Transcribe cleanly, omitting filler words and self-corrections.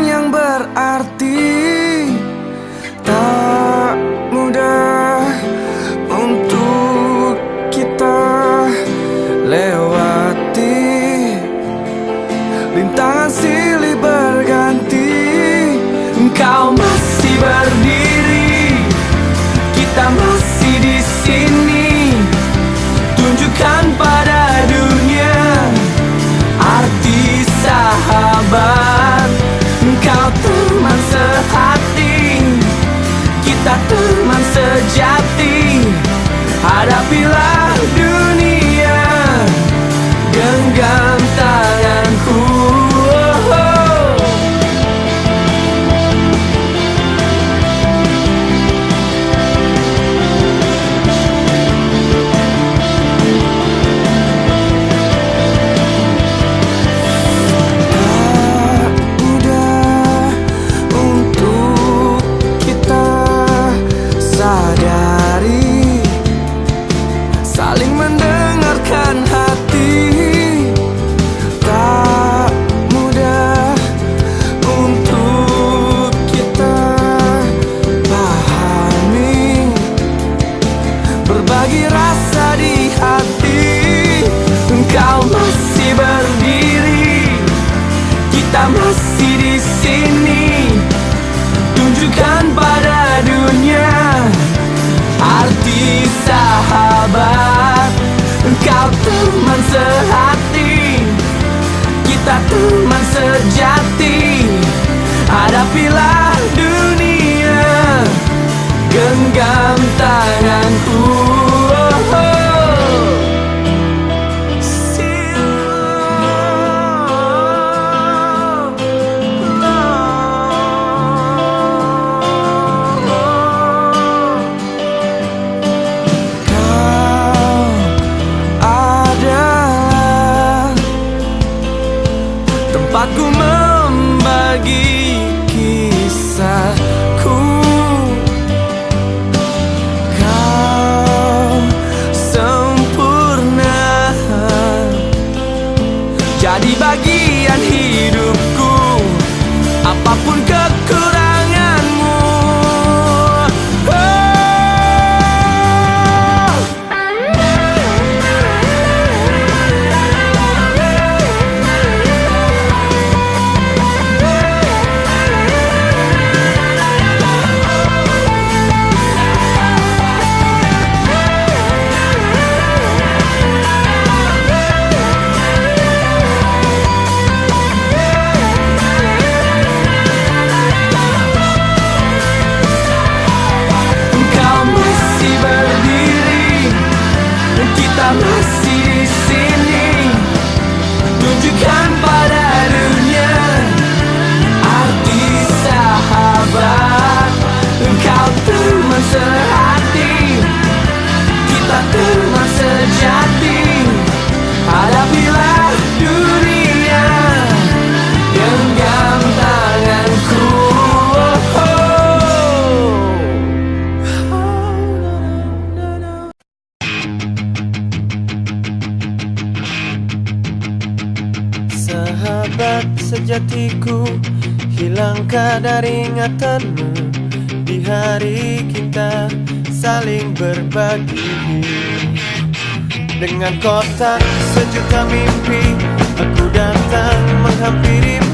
kenangan yang berarti. Tak mudah untuk kita lewati. Rintangan silih berganti. Engkau masih berdiri, kita masih di sini. Tunjukkan pada dunia arti sahabat. Engkau teman sehati, kita teman sejati. Hadapilah dunia, genggam tanganku. Saling mendengarkan hati. Tak mudah untuk kita pahami. Berbagi rasa di hati. Engkau masih berdiri, kita masih di sini. Tunjukkan pada dunia arti sahabat. Engkau teman sehati, kita teman sejati. Hadapilah dunia, genggam tanganku. Aku membagi kisahku. Kau sempurna, jadi bagian hidupku. Apapun kekuranganmu, masih di sini. Tunjukkan pada dunia arti sahabat. Engkau teman sehati, kita teman sejati. Hadapilah dunia, genggam tanganku. Sahabat sejatiku, hilang kadar ingatanmu di hari kita saling berbagi. Dengan kotak sejuta mimpi, aku datang menghampirimu.